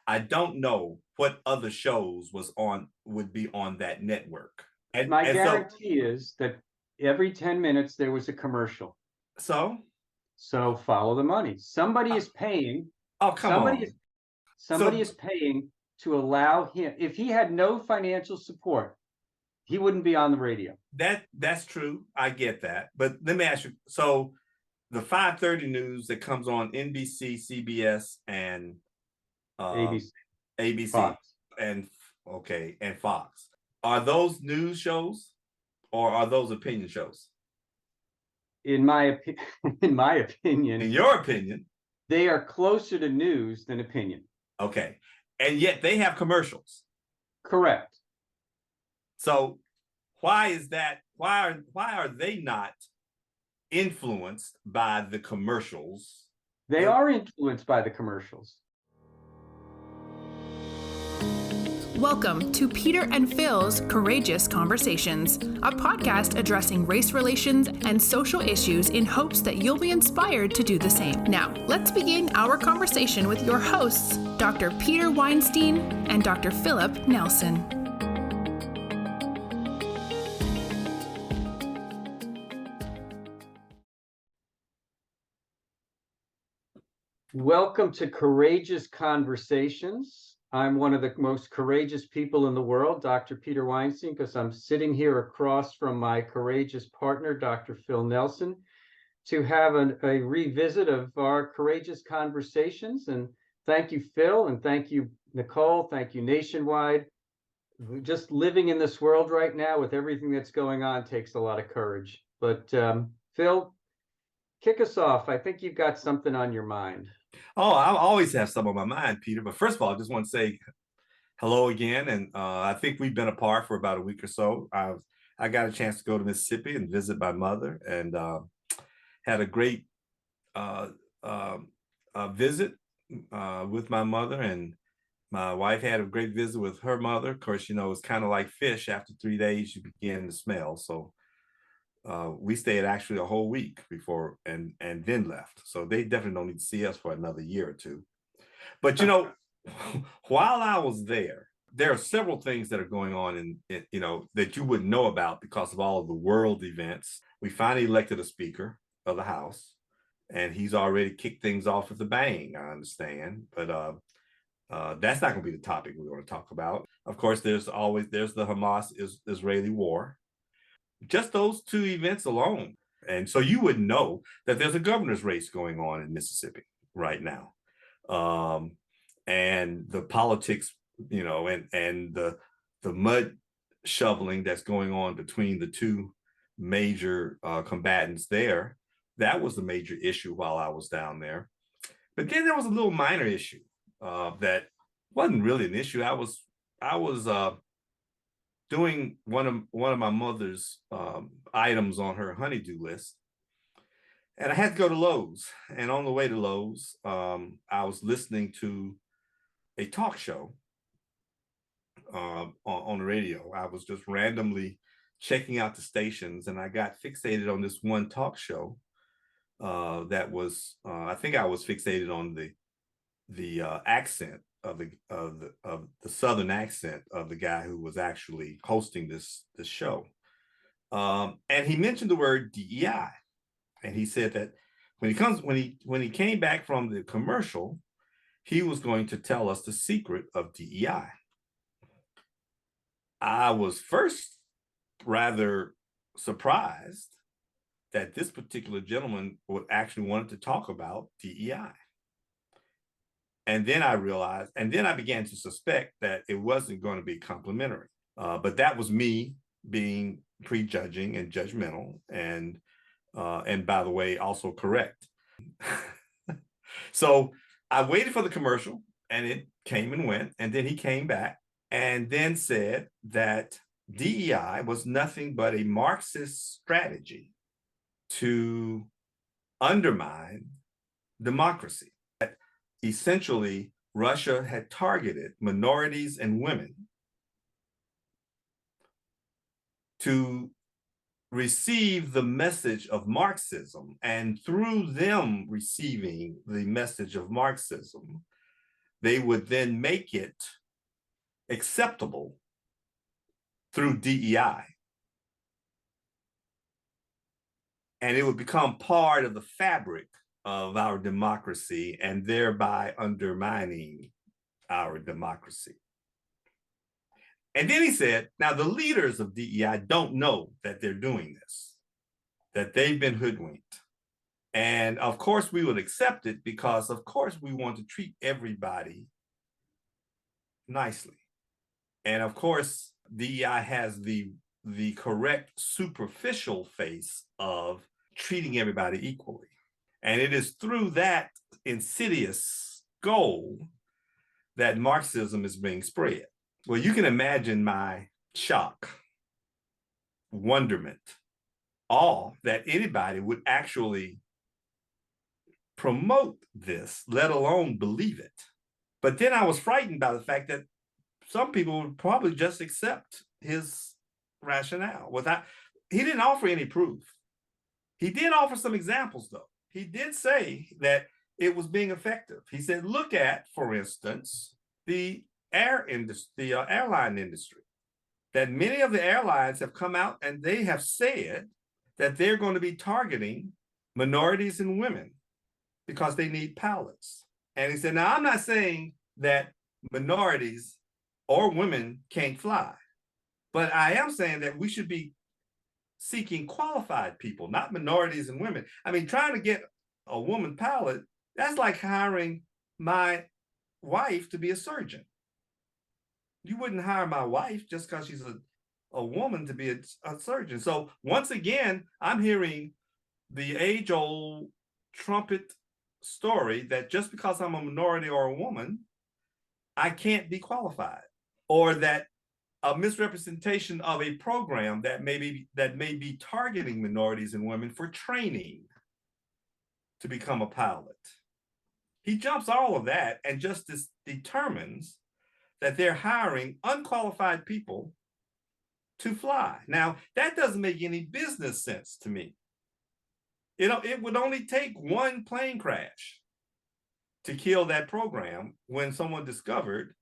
I don't know what other shows would be on that network. My And guarantee is that every 10 minutes there was a commercial. so So follow the money. Somebody uh, is paying. oh, come Somebody on. is somebody So is paying to allow him. If he had no financial support, he wouldn't be on the radio. that's true. I get that. But let me ask you, so the 5:30 news that comes on NBC, CBS, and uh, ABC, ABC, Fox. and and Fox, are those news shows or are those opinion shows? In my in my opinion, In your opinion, they are closer to news than opinion. okay. And yet they have commercials. Correct. So why is that? Why are they not influenced by the commercials? They are influenced by the commercials. Welcome to Peter and Phil's Courageous Conversations, a podcast addressing race relations and social issues in hopes that you'll be inspired to do the same. Now, let's begin our conversation with your hosts, Dr. Peter Weinstein and Dr. Philip Nelson. Welcome to Courageous Conversations. I'm one of the most courageous people in the world, Dr. Peter Weinstein, because I'm sitting here across from my courageous partner, Dr. Phil Nelson, to have a revisit of our courageous conversations. And thank you, Phil, and thank you, Nicole. Thank you, Nationwide. Just living in this world right now with everything that's going on takes a lot of courage. But Phil, kick us off. I think you've got something on your mind. Oh, I always have some on my mind, Peter. But first of all, I just want to say hello again. And I think we've been apart for about a week or so. I got a chance to go to Mississippi and visit my mother, and had a great visit with my mother, and my wife had a great visit with her mother. Of course, it's kind of like fish. After 3 days, you begin to smell. So we stayed actually a whole week before and then left. So they definitely don't need to see us for another year or two. But while I was there are several things that are going on in that you wouldn't know about because of all of the world events. We finally elected a speaker of the House, and he's already kicked things off with a bang, I understand. But that's not going to be the topic we're going to talk about. Of course, there's the Hamas-Israeli war. Just those two events alone. And so you would know that there's a governor's race going on in Mississippi right now. And the politics, and the mud shoveling that's going on between the two major combatants there, that was the major issue while I was down there. But then there was a little minor issue that wasn't really an issue. I was doing one of my mother's items on her honeydew list, and I had to go to Lowe's. And on the way to Lowe's, I was listening to a talk show on the radio. I was just randomly checking out the stations, and I got fixated on this one talk show that was I think I was fixated on the accent of the southern accent of the guy who was actually hosting this show. And he mentioned the word DEI, and he said that when he came back from the commercial, he was going to tell us the secret of DEI. I was first rather surprised that this particular gentleman would actually wanted to talk about DEI. And then I realized, and then I began to suspect that it wasn't going to be complimentary. But that was me being prejudging and judgmental, and by the way, also correct. So I waited for the commercial, and it came and went, and then he came back and then said that DEI was nothing but a Marxist strategy to undermine democracy. Essentially, Russia had targeted minorities and women to receive the message of Marxism, and through them receiving the message of Marxism, they would then make it acceptable through DEI. And it would become part of the fabric of our democracy and thereby undermining our democracy. And then he said, now the leaders of DEI don't know that they're doing this, that they've been hoodwinked. And of course we would accept it because of course we want to treat everybody nicely. And of course, DEI has the correct superficial face of treating everybody equally. And it is through that insidious goal that Marxism is being spread. Well, you can imagine my shock, wonderment, awe that anybody would actually promote this, let alone believe it. But then I was frightened by the fact that some people would probably just accept his rationale without, he didn't offer any proof. He did offer some examples though. He did say that it was being effective. He said, look at, for instance, the airline industry, that many of the airlines have come out and they have said that they're going to be targeting minorities and women because they need pilots. And he said, now I'm not saying that minorities or women can't fly, but I am saying that we should be seeking qualified people, not minorities and women. I mean, trying to get a woman pilot, that's like hiring my wife to be a surgeon. You wouldn't hire my wife just because she's a woman to be a surgeon. So once again, I'm hearing the age-old trumpet story that just because I'm a minority or a woman, I can't be qualified, or that a misrepresentation of a program that may be targeting minorities and women for training to become a pilot. He jumps all of that and just determines that they're hiring unqualified people to fly. Now, that doesn't make any business sense to me. You know, it would only take one plane crash to kill that program when someone discovered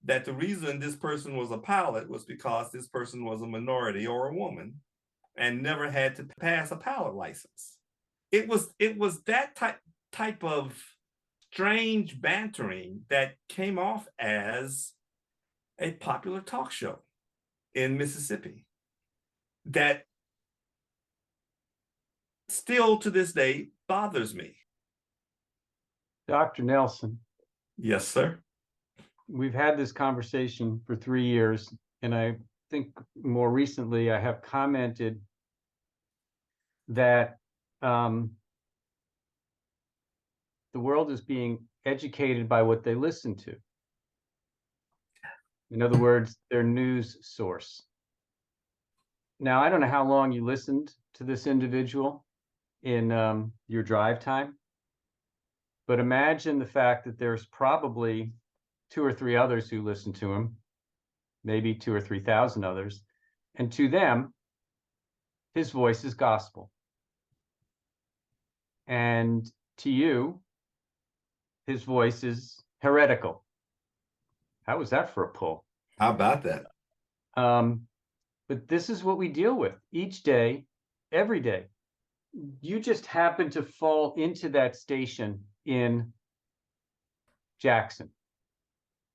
that the reason this person was a pilot was because this person was a minority or a woman and never had to pass a pilot license. It was that type of strange bantering that came off as a popular talk show in Mississippi that still to this day bothers me. Dr. Nelson. Yes, sir. We've had this conversation for 3 years, and I think more recently I have commented that the world is being educated by what they listen to. In other words, their news source. Now, I don't know how long you listened to this individual in your drive time, but imagine the fact that there's probably 2 or 3 others who listen to him, maybe 2,000 or 3,000 others, and to them, his voice is gospel. And to you, his voice is heretical. How was that for a pull? How about that? But this is what we deal with each day, every day. You just happen to fall into that station in Jackson.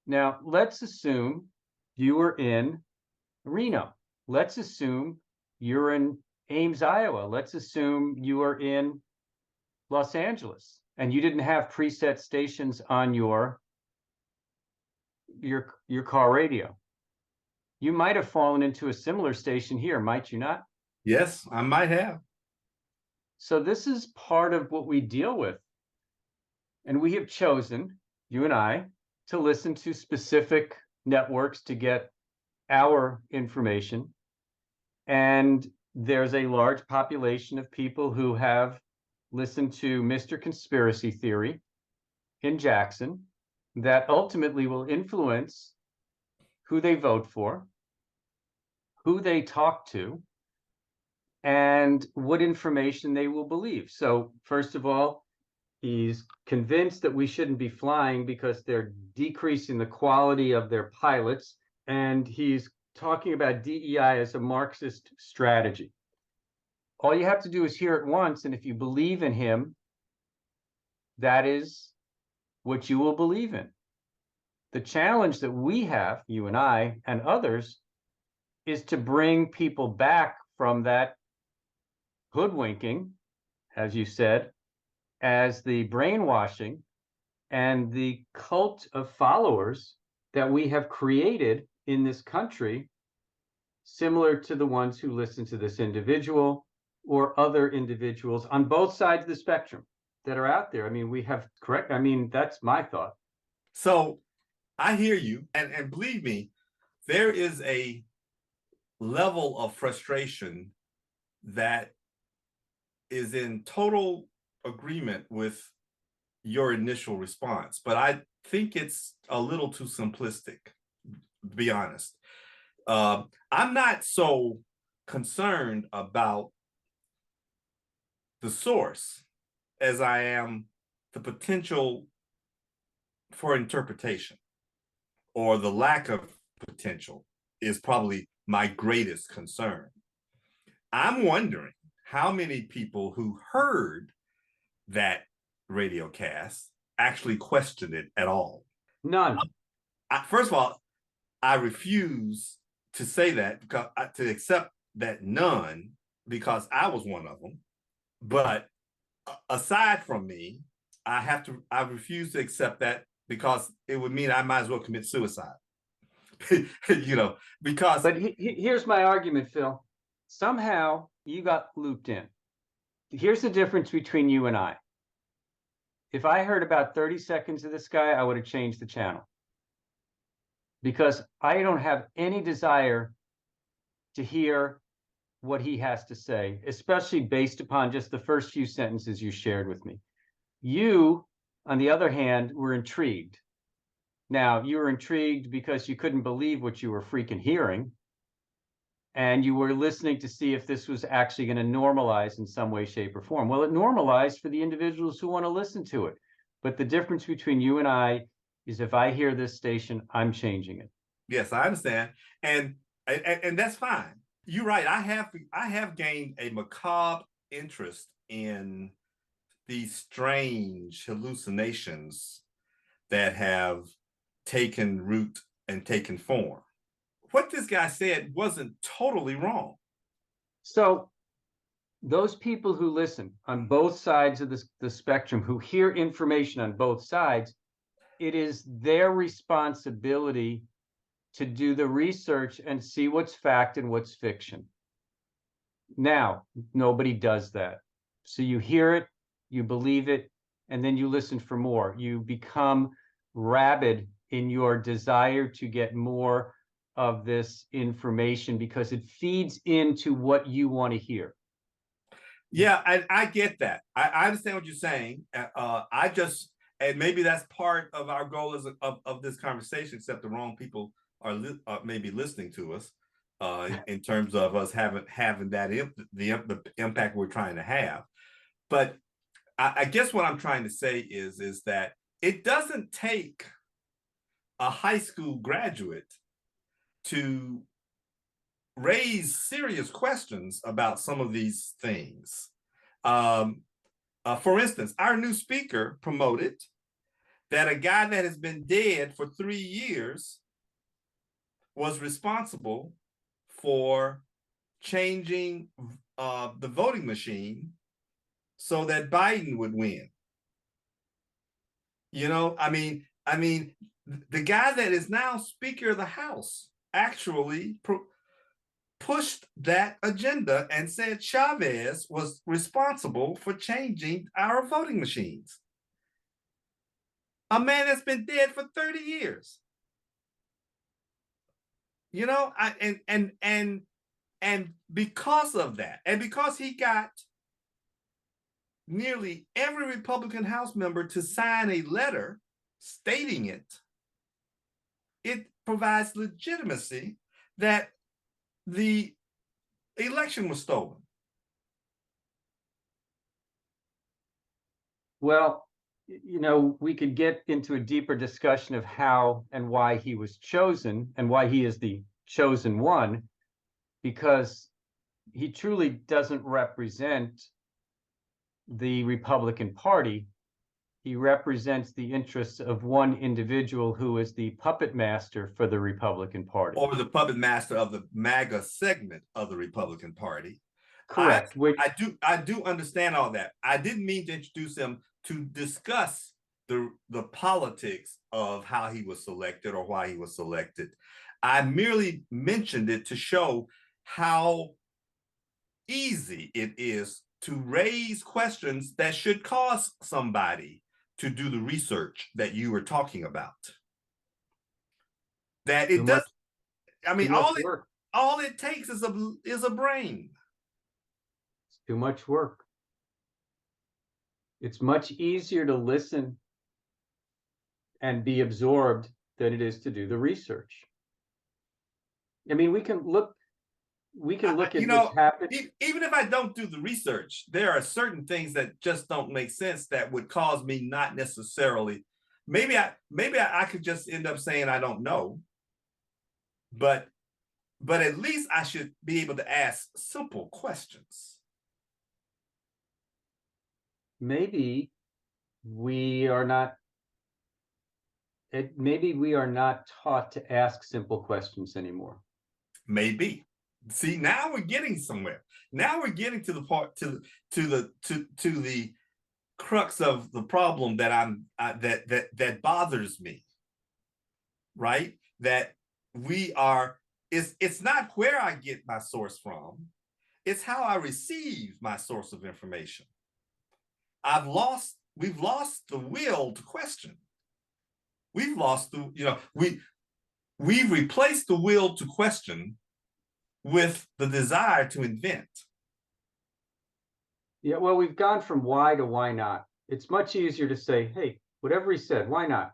Now, let's assume you were in Reno. Let's assume you're in Ames, Iowa. Let's assume you are in Los Angeles and you didn't have preset stations on your car radio. You might have fallen into a similar station here, might you not? Yes, I might have. So this is part of what we deal with. And we have chosen, you and I, to listen to specific networks to get our information. And there's a large population of people who have listened to Mr. Conspiracy Theory in Jackson that ultimately will influence who they vote for, who they talk to, and what information they will believe. So first of all, He's convinced that we shouldn't be flying because they're decreasing the quality of their pilots. And he's talking about DEI as a Marxist strategy. All you have to do is hear it once. And if you believe in him, that is what you will believe in. The challenge that we have, you and I and others, is to bring people back from that hoodwinking, as you said, as the brainwashing and the cult of followers that we have created in this country, similar to the ones who listen to this individual or other individuals on both sides of the spectrum that are out there. I mean, we have correct. I mean, that's my thought. So I hear you. And believe me, there is a level of frustration that is in total agreement with your initial response, but I think it's a little too simplistic, to be honest. I'm not so concerned about the source as I am the potential for interpretation, or the lack of potential is probably my greatest concern. I'm wondering how many people who heard that radio cast actually questioned it at all. None. First of all, I refuse to say that, because to accept that none, because I was one of them. But aside from me, I refuse to accept that, because it would mean I might as well commit suicide. Because. But here's my argument, Phil. Somehow you got looped in. Here's the difference between you and I. If I heard about 30 seconds of this guy, I would have changed the channel, because I don't have any desire to hear what he has to say, especially based upon just the first few sentences you shared with me. You, on the other hand, were intrigued. Now, you were intrigued because you couldn't believe what you were freaking hearing, and you were listening to see if this was actually going to normalize in some way, shape, or form. Well, it normalized for the individuals who want to listen to it. But the difference between you and I is, if I hear this station, I'm changing it. Yes, I understand. And that's fine. You're right. I have gained a macabre interest in these strange hallucinations that have taken root and taken form. What this guy said wasn't totally wrong. So those people who listen on both sides of the spectrum, who hear information on both sides, it is their responsibility to do the research and see what's fact and what's fiction. Now, nobody does that. So you hear it, you believe it, and then you listen for more. You become rabid in your desire to get more of this information because it feeds into what you want to hear. Yeah, I get that. I understand what you're saying. And maybe that's part of our goal of this conversation, except the wrong people are maybe listening to us in terms of us having that the impact we're trying to have. But I guess what I'm trying to say is that it doesn't take a high school graduate to raise serious questions about some of these things. For instance, our new speaker promoted that a guy that has been dead for 3 years was responsible for changing the voting machine so that Biden would win. I mean, the guy that is now Speaker of the House actually pushed that agenda and said Chavez was responsible for changing our voting machines. A man that's been dead for 30 years. And because of that, and because he got nearly every Republican House member to sign a letter stating it, it provides legitimacy that the election was stolen. Well, we could get into a deeper discussion of how and why he was chosen and why he is the chosen one, because he truly doesn't represent the Republican Party. He represents the interests of one individual who is the puppet master for the Republican Party. Or the puppet master of the MAGA segment of the Republican Party. Correct. I do understand all that. I didn't mean to introduce him to discuss the politics of how he was selected or why he was selected. I merely mentioned it to show how easy it is to raise questions that should cause somebody to do the research that you were talking about. That it does. I mean, all it takes is a brain. It's too much work. It's much easier to listen and be absorbed than it is to do the research. I mean, we can look at what's happened. Even if I don't do the research, there are certain things that just don't make sense that would cause me not necessarily. Maybe I could just end up saying I don't know, but at least I should be able to ask simple questions. Maybe we are not taught to ask simple questions anymore. Maybe. See, now we're getting somewhere. Now we're getting to the part to the crux of the problem that bothers me. Right? That it's not where I get my source from, it's how I receive my source of information. We've lost the will to question. We've lost we've replaced the will to question with the desire to invent. Yeah, well, we've gone from why to why not. It's much easier to say, hey, whatever he said, why not?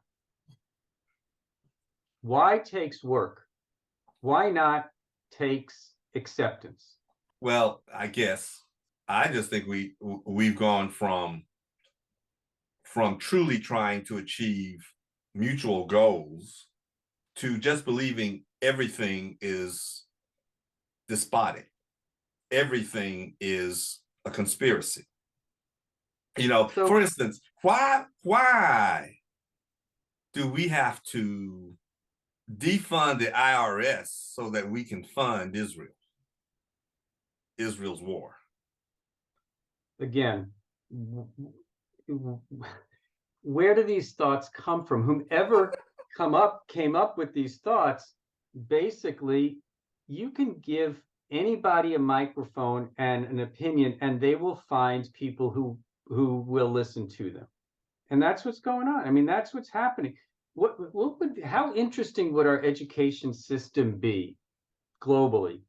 Why takes work. Why not takes acceptance. Well, I just think we've gone from truly trying to achieve mutual goals to just believing everything is despotic. Everything is a conspiracy. For instance, why do we have to defund the IRS so that we can fund Israel's war? Again, where do these thoughts come from? Whomever came up with these thoughts, basically, you can give anybody a microphone and an opinion, and they will find people who will listen to them. And that's what's going on. I mean, that's what's happening. How interesting would our education system be globally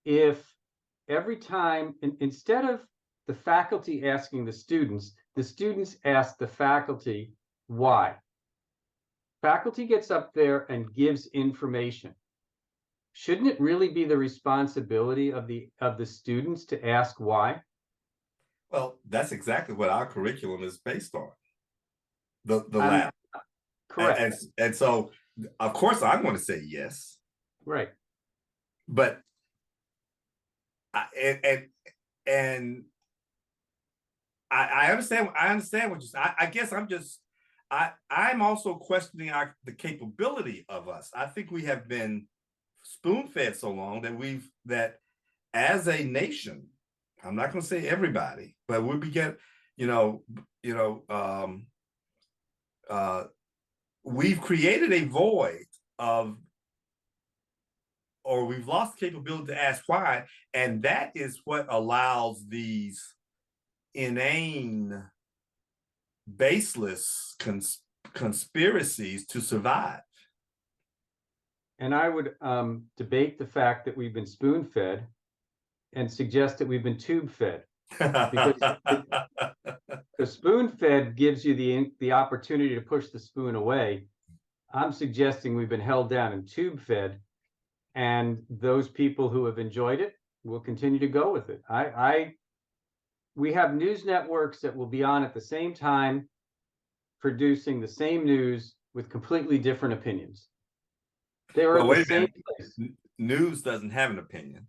if every time, instead of the faculty asking the students ask the faculty why? Faculty gets up there and gives information. Shouldn't it really be the responsibility of the students to ask why? Well, that's exactly what our curriculum is based on. The lab. Correct. And so, of course, I'm going to say yes. Right. But I understand. I understand what you say. I guess I'm also questioning the capability of us. I think we have been spoon-fed so long that as a nation, I'm not going to say everybody, but we've created a void or we've lost the capability to ask why, and that is what allows these inane, baseless conspiracies to survive. And I would debate the fact that we've been spoon-fed and suggest that we've been tube-fed. Because the spoon-fed gives you the opportunity to push the spoon away. I'm suggesting we've been held down and tube-fed, and those people who have enjoyed it will continue to go with it. We have news networks that will be on at the same time producing the same news with completely different opinions. They are Well, at wait the a same minute. place. News doesn't have an opinion,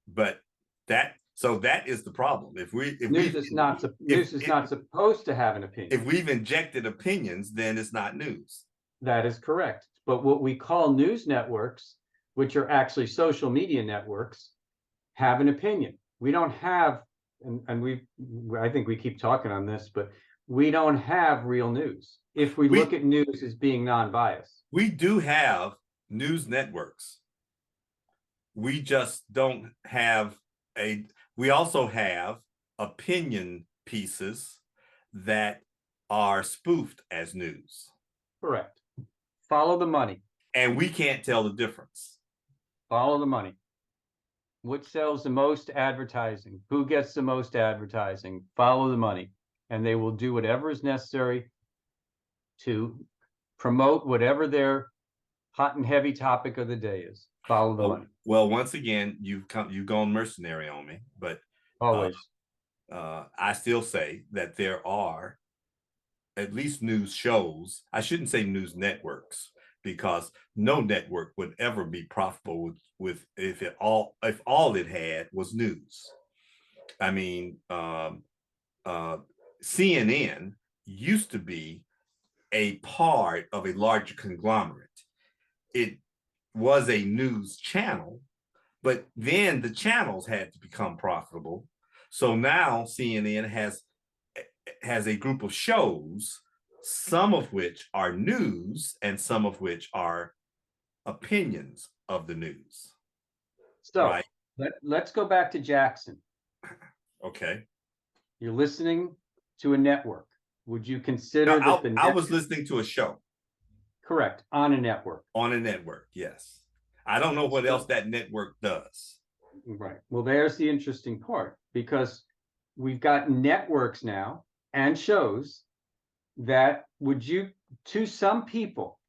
but that is the problem. News is not supposed to have an opinion. if we've injected opinions, then it's not news. That is correct. But what we call news networks, which are actually social media networks, have an opinion. We don't have, and I think we keep talking on this, but we don't have real news. If we look at news as being non-biased. We do have news networks. We just don't have we also have opinion pieces that are spoofed as news. Correct. Follow the money. And we can't tell the difference. Follow the money. What sells the most advertising? Who gets the most advertising? Follow the money. And they will do whatever is necessary to promote whatever their hot and heavy topic of the day is. Follow the money. Well, once again, you've gone mercenary on me, but always. I still say that there are at least news shows. I shouldn't say news networks, because no network would ever be profitable with if all it had was news. I mean, CNN used to be a part of a larger conglomerate. It was a news channel, but then the channels had to become profitable. So now CNN has a group of shows, some of which are news and some of which are opinions of the news. So right? let's go back to Jackson. Okay. You're listening to a network. Would you consider that I was listening to a show. Correct. On a network. On a network, yes. I don't know what else that network does. Right. Well, there's the interesting part, because we've got networks now and shows that to some people,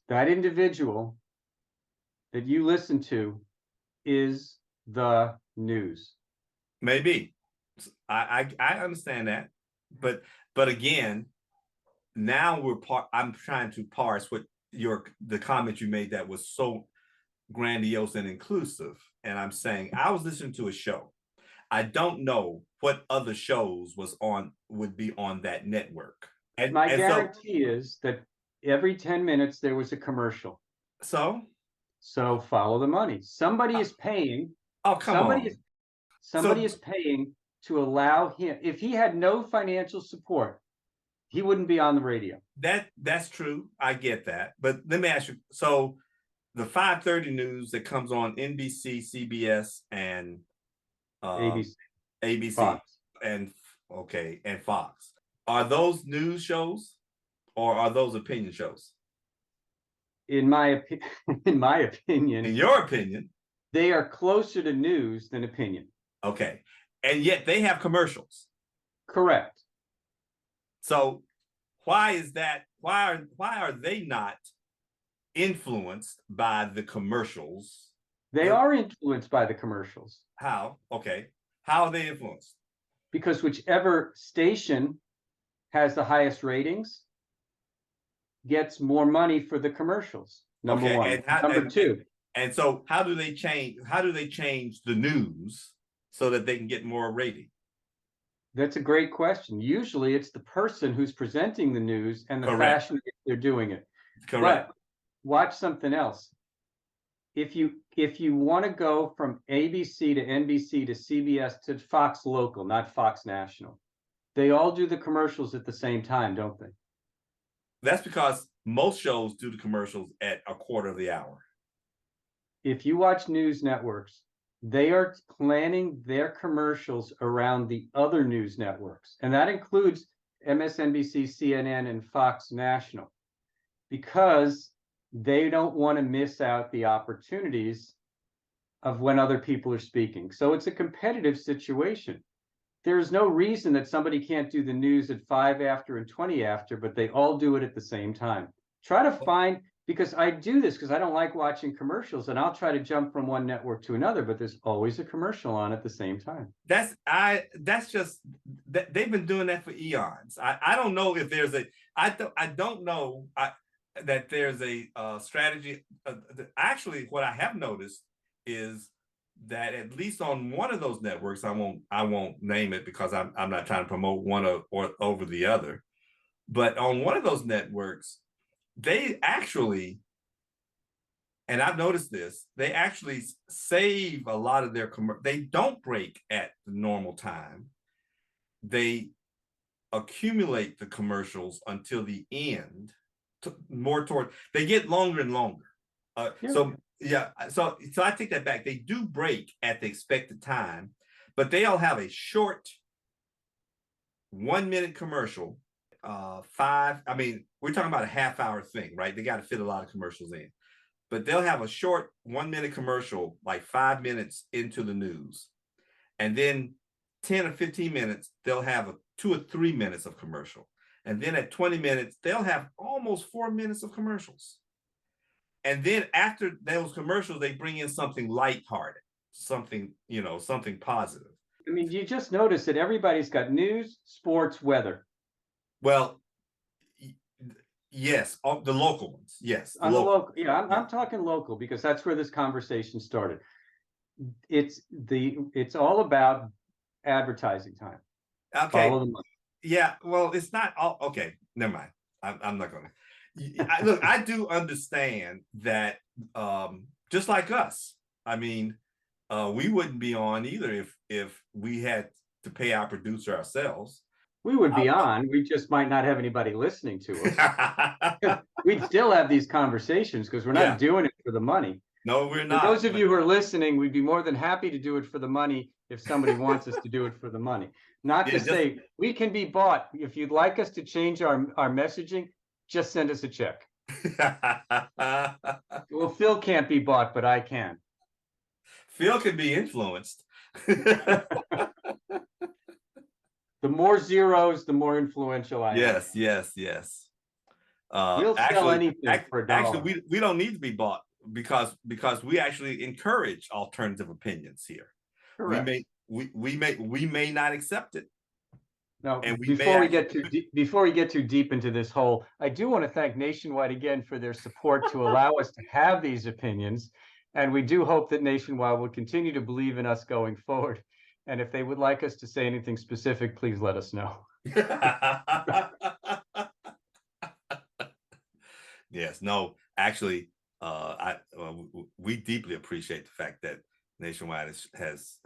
that individual that you listen to is the news. Maybe. I understand that. But again, now I'm trying to parse what the comment you made that was so grandiose and inclusive. And I'm saying I was listening to a show. I don't know what other shows would be on that network. And my guarantee is that every 10 minutes there was a commercial. So follow the money. Somebody is paying. Oh, come on. Somebody is paying to allow him. If he had no financial support, he wouldn't be on the radio. That's true. I get that. But let me ask you, so the 5:30 news that comes on NBC, CBS, and ABC Fox. and Fox, are those news shows or are those opinion shows? In my opinion, in your opinion, they are closer to news than opinion. Okay. And yet they have commercials. Correct. So why is that? Why are they not influenced by the commercials? They are influenced by the commercials. How? Okay. How are they influenced? Because whichever station has the highest ratings gets more money for the commercials. Number one. Number two. And so how do they change the news so that they can get more rating? That's a great question. Usually it's the person who's presenting the news and the fashion they're doing it. Correct. But watch something else. If you want to go from ABC to NBC to CBS to Fox Local, not Fox National, they all do the commercials at the same time, don't they? That's because most shows do the commercials at a quarter of the hour. If you watch news networks, they are planning their commercials around the other news networks. And that includes MSNBC, CNN, and Fox National, because they don't want to miss out the opportunities of when other people are speaking. So it's a competitive situation. There's no reason that somebody can't do the news at 5 after and 20 after, but they all do it at the same time. Try to find because I do this because I don't like watching commercials, and I'll try to jump from one network to another, but there's always a commercial on at the same time. That's just that they've been doing that for eons. I don't know if there's a I don't know that there's a strategy. Actually, what I have noticed is that at least on one of those networks, I won't name it because I'm not trying to promote one or over the other, but on one of those networks, they actually, and I've noticed this, they actually save a lot of their they don't break at the normal time. They accumulate the commercials until the end, more toward, they get longer and longer. So I take that back. They do break at the expected time, but they all have a short 1 minute commercial. We're talking about a half-hour thing, right? They got to fit a lot of commercials in, but they'll have a short 1 minute commercial, like 5 minutes into the news. And then 10 or 15 minutes, they'll have 2 or 3 minutes of commercial. And then at 20 minutes, they'll have almost 4 minutes of commercials. And then after those commercials, they bring in something lighthearted, something positive. I mean, you just notice that everybody's got news, sports, weather. Well, yes, the local ones. Yes, I'm talking local because that's where this conversation started. It's all about advertising time. Okay. Follow the money. Yeah. Well, it's not all. Okay. Never mind. I'm not gonna. Look, I do understand that. Just like us, I mean, we wouldn't be on either if we had to pay our producer ourselves. We would be on. We just might not have anybody listening to us. We'd still have these conversations because we're not doing it for the money. No, we're not. For those of you who are listening, we'd be more than happy to do it for the money if somebody wants us to do it for the money. Not to say we can be bought. If you'd like us to change our messaging, just send us a check. Well, Phil can't be bought, but I can. Phil can be influenced. The more zeros, the more influential I am. Yes. We'll sell anything for $1. Actually, we don't need to be bought because we actually encourage alternative opinions here. Correct. We may not accept it. No, before we get too deep into this whole, I do want to thank Nationwide again for their support to allow us to have these opinions. And we do hope that Nationwide will continue to believe in us going forward. And if they would like us to say anything specific, please let us know. Yes, no, actually, we deeply appreciate the fact that Nationwide has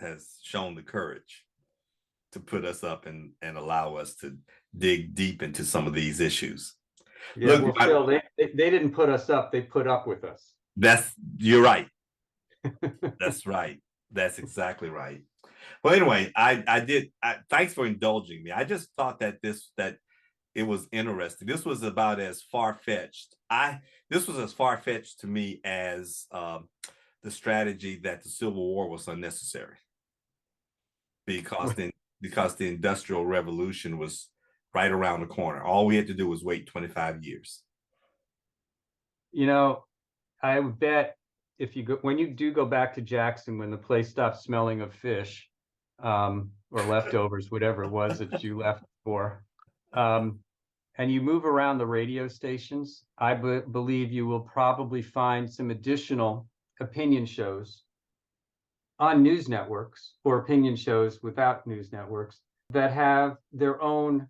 shown the courage to put us up and allow us to dig deep into some of these issues. Yeah, look, Phil, they didn't put us up; they put up with us. You're right. That's right. That's exactly right. Well, anyway, thanks for indulging me. I just thought that it was interesting. This was about as far-fetched. This was as far-fetched to me as the strategy that the Civil War was unnecessary, because the Industrial Revolution was right around the corner. All we had to do was wait 25 years. You know, I would bet when you do go back to Jackson, when the place stops smelling of fish, or leftovers, whatever it was that you left for, and you move around the radio stations, I believe you will probably find some additional opinion shows on news networks or opinion shows without news networks that have their own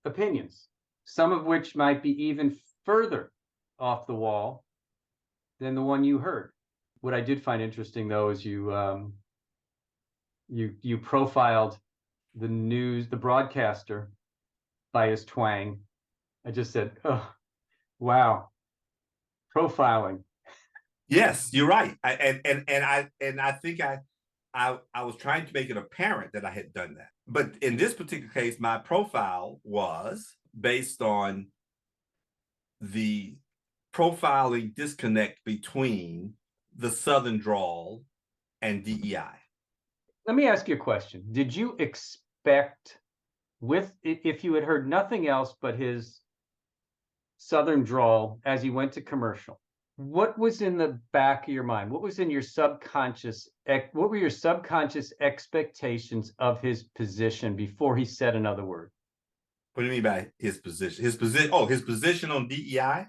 opinions, some of which might be even further off the wall than the one you heard. What I did find interesting, though, is you profiled the broadcaster by his twang. I just said, oh, wow, profiling. Yes, you're right. I think I was trying to make it apparent that I had done that. But in this particular case, my profile was based on the profiling disconnect between the Southern drawl and DEI. Let me ask you a question. Did you expect, if you had heard nothing else but his Southern drawl as he went to commercial. What was in the back of your mind? What was in your subconscious? What were your subconscious expectations of his position before he said another word? What do you mean by his position? His position. Oh, his position on DEI.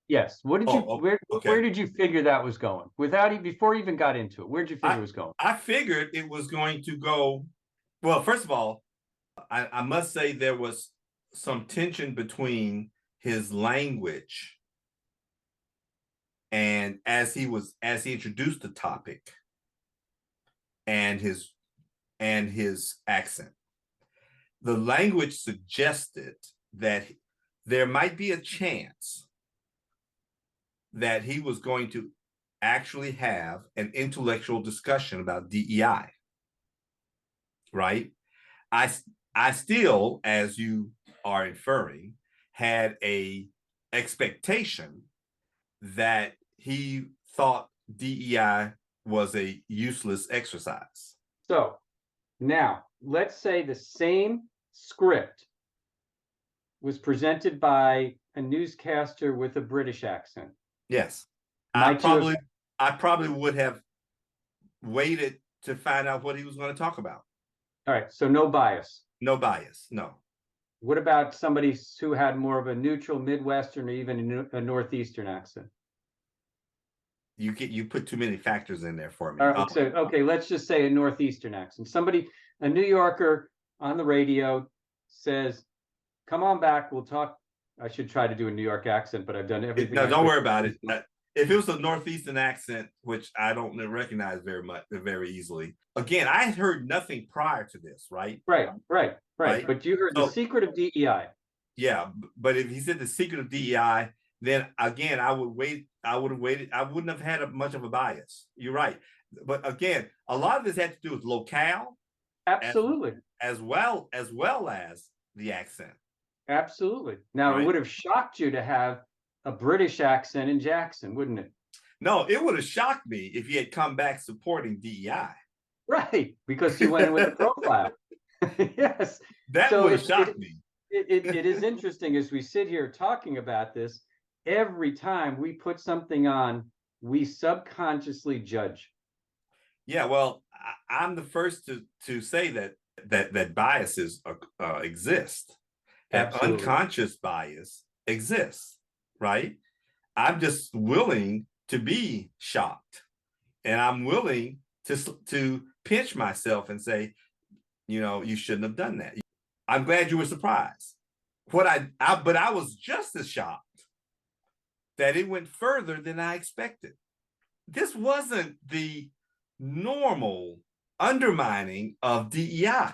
Yes. What did you? Where Okay. did you figure that was going? Before he even got into it, where did you figure it was going? I figured it was going to go. Well, first of all, I must say there was some tension between his language and as he introduced the topic and his accent. The language suggested that there might be a chance that he was going to actually have an intellectual discussion about DEI, right? I still, as you are inferring, had a expectation that he thought DEI was a useless exercise. So now let's say the same script was presented by a newscaster with a British accent. Yes. I probably would have waited to find out what he was going to talk about. All right. So no bias. No bias. No. What about somebody who had more of a neutral Midwestern or even a Northeastern accent? You put too many factors in there for me. All right, so, okay, let's just say a Northeastern accent. A New Yorker on the radio says, "Come on back, we'll talk." I should try to do a New York accent, but I've done everything. No, don't worry about it. If it was a Northeastern accent, which I don't recognize very easily. Again, I had heard nothing prior to this, right? Right. But you heard the secret of DEI. Yeah, but if he said the secret of DEI, then again, I would have waited. I wouldn't have had much of a bias. You're right. But again, a lot of this had to do with locale. Absolutely. As well as the accent. Absolutely. Now, It would have shocked you to have a British accent in Jackson, wouldn't it? No, it would have shocked me if he had come back supporting DEI. Right, because you went in with a profile. Yes. That would have shocked me. It is interesting as we sit here talking about this. Every time we put something on, we subconsciously judge. Yeah, well, I'm the first to say that biases exist, that Absolutely. unconscious bias exists, right? I'm just willing to be shocked, and I'm willing to pinch myself and say, you shouldn't have done that. I'm glad you were surprised. But I was just as shocked that it went further than I expected. This wasn't the normal undermining of DEI.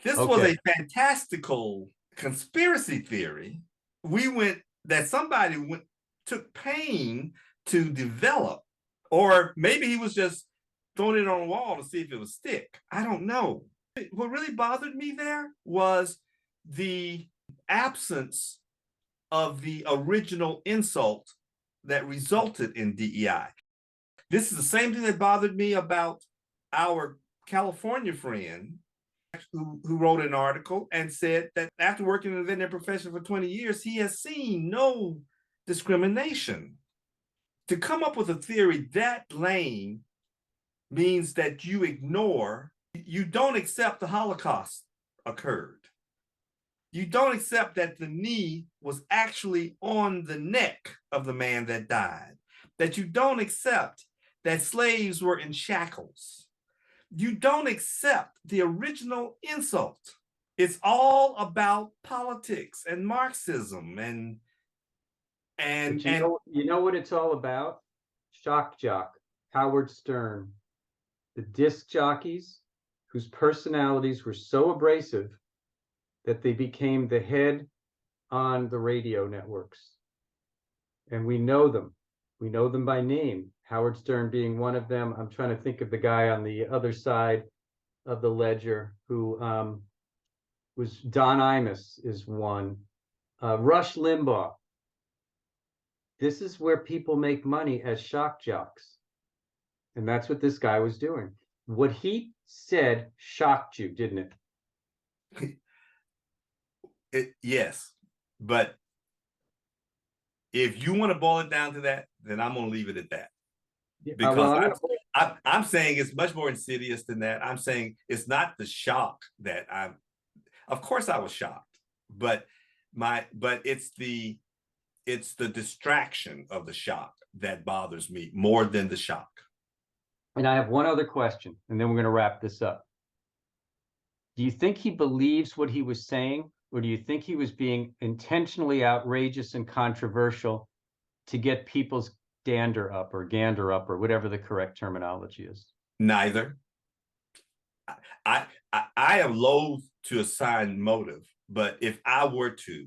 This was a fantastical conspiracy theory that somebody took pain to develop, or maybe he was just throwing it on a wall to see if it would stick. I don't know. What really bothered me there was the absence of the original insult that resulted in DEI. This is the same thing that bothered me about our California friend who wrote an article and said that after working in the veterinary profession for 20 years, he has seen no discrimination. To come up with a theory that lame means that you don't accept the Holocaust occurred. You don't accept that the knee was actually on the neck of the man that died. That you don't accept that slaves were in shackles. You don't accept the original insult. It's all about politics and Marxism and you know what it's all about? Shock jock, Howard Stern, the disc jockeys whose personalities were so abrasive that they became the head on the radio networks. And we know them. We know them by name. Howard Stern being one of them. I'm trying to think of the guy on the other side of the ledger who was Don Imus is one. Rush Limbaugh. This is where people make money as shock jocks. And that's what this guy was doing. What he said shocked you, didn't it? Yes, but If you want to boil it down to that, then I'm going to leave it at that. Well, Because I'm saying it's much more insidious than that. I'm saying it's not the shock that of course I was shocked, but it's the distraction of the shock that bothers me more than the shock. And I have one other question, and then we're going to wrap this up. Do you think he believes what he was saying, or do you think he was being intentionally outrageous and controversial to get people's dander up or gander up or whatever the correct terminology is? Neither. I am loath to assign motive, but if I were to,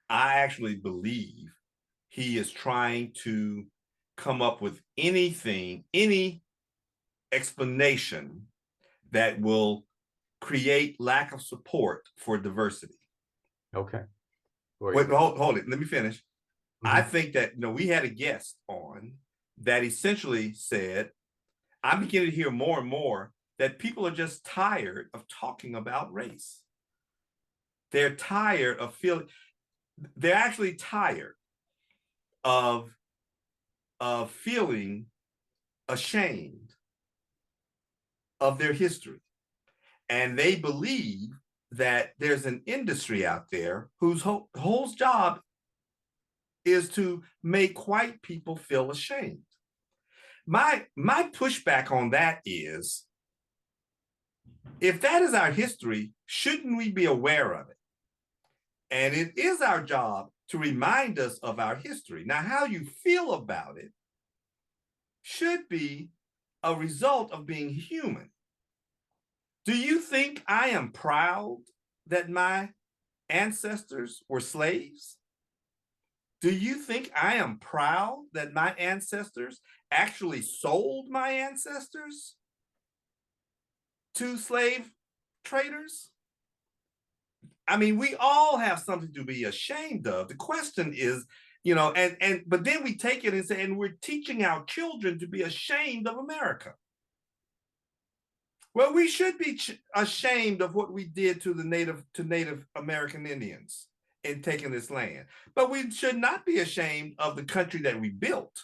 I actually believe he is trying to come up with any explanation that will create lack of support for diversity. Okay. Wait, hold it. Let me finish. Mm-hmm. I think that, we had a guest on that essentially said, I'm beginning to hear more and more that people are just tired of talking about race. They're tired of they're actually tired of feeling ashamed of their history. And they believe that there's an industry out there whose whole job is to make white people feel ashamed. My pushback on that is, if that is our history, shouldn't we be aware of it? And it is our job to remind us of our history. Now, how you feel about it should be a result of being human. Do you think I am proud that my ancestors were slaves? Do you think I am proud that my ancestors actually sold my ancestors to slave traders? I mean, we all have something to be ashamed of. The question is, but then we take it and say, and we're teaching our children to be ashamed of America. Well, we should be ashamed of what we did to Native American Indians in taking this land. But we should not be ashamed of the country that we built.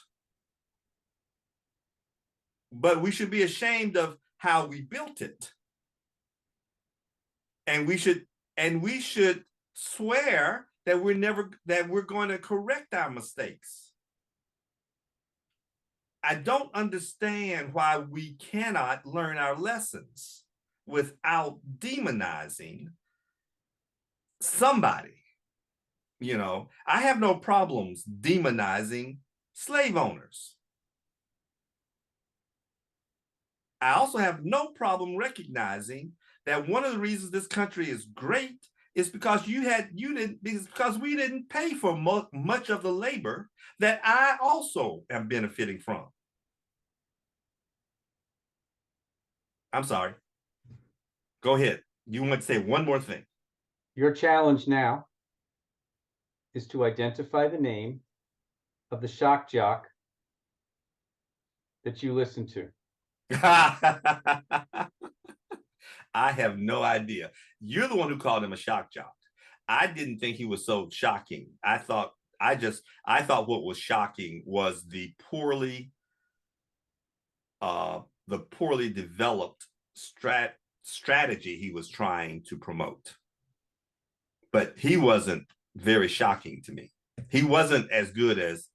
But we should be ashamed of how we built it. And we should swear that we're going to correct our mistakes. I don't understand why we cannot learn our lessons without demonizing somebody. I have no problems demonizing slave owners. I also have no problem recognizing that one of the reasons this country is great is because we didn't pay for much of the labor that I also am benefiting from. I'm sorry. Go ahead. You want to say one more thing? Your challenge now is to identify the name of the shock jock that you listen to. I have no idea. You're the one who called him a shock jock. I didn't think he was so shocking. I thought what was shocking was the poorly developed strategy he was trying to promote. But he wasn't very shocking to me. He wasn't as good as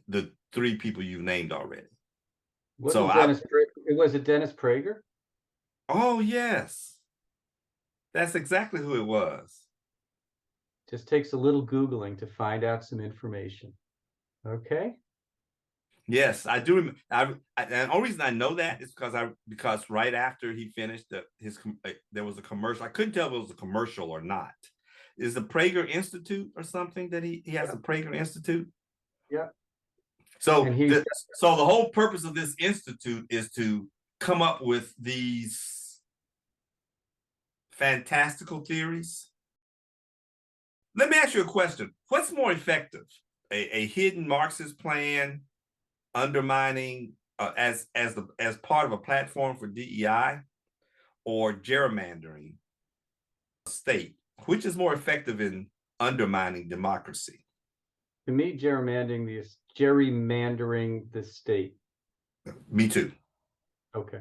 the three people you've named already. Was it Dennis Prager? Oh, yes. That's exactly who it was. Just takes a little Googling to find out some information. Okay. Yes, I do. And the only reason I know that is because right after he finished there was a commercial. I couldn't tell if it was a commercial or not. Is the Prager Institute or something that he has a Prager Institute? Yeah. So the whole purpose of this institute is to come up with these fantastical theories. Let me ask you a question. What's more effective? A hidden Marxist plan undermining as part of a platform for DEI, or gerrymandering a state? Which is more effective in undermining democracy? To me, gerrymandering the state. Me too. Okay.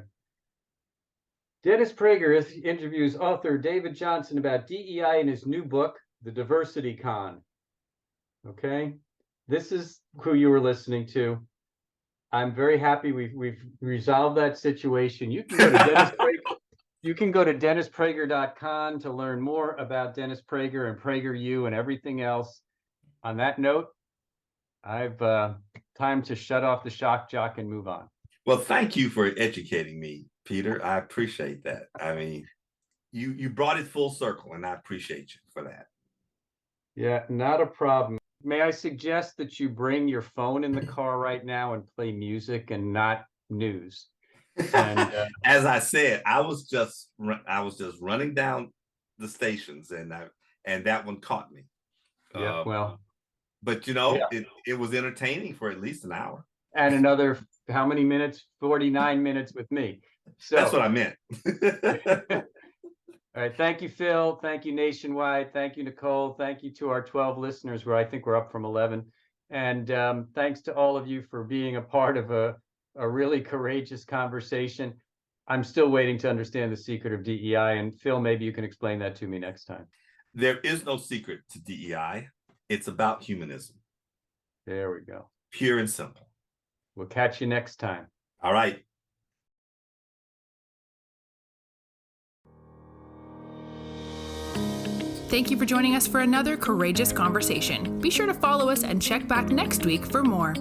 Dennis Prager interviews author David Johnson about DEI in his new book, The Diversity Con. Okay, this is who you were listening to. I'm very happy we've resolved that situation. You can go to Dennis Prager. You can go to DennisPrager.com to learn more about Dennis Prager and PragerU and everything else. On that note, I've time to shut off the shock jock and move on. Well, thank you for educating me, Peter. I appreciate that. I mean, you brought it full circle, and I appreciate you for that. Yeah, not a problem. May I suggest that you bring your phone in the car right now and play music and not news? And as I said, I was just running down the stations, and that one caught me. Yeah, well, but you know, it was entertaining for at least an hour. And another how many minutes? 49 minutes with me. So that's what I meant. All right. Thank you, Phil. Thank you, Nationwide. Thank you, Nicole. Thank you to our 12 listeners, where I think we're up from 11. And thanks to all of you for being a part of a really courageous conversation. I'm still waiting to understand the secret of DEI. And Phil, maybe you can explain that to me next time. There is no secret to DEI. It's about humanism. There we go. Pure and simple. We'll catch you next time. All right. Thank you for joining us for another courageous conversation. Be sure to follow us and check back next week for more.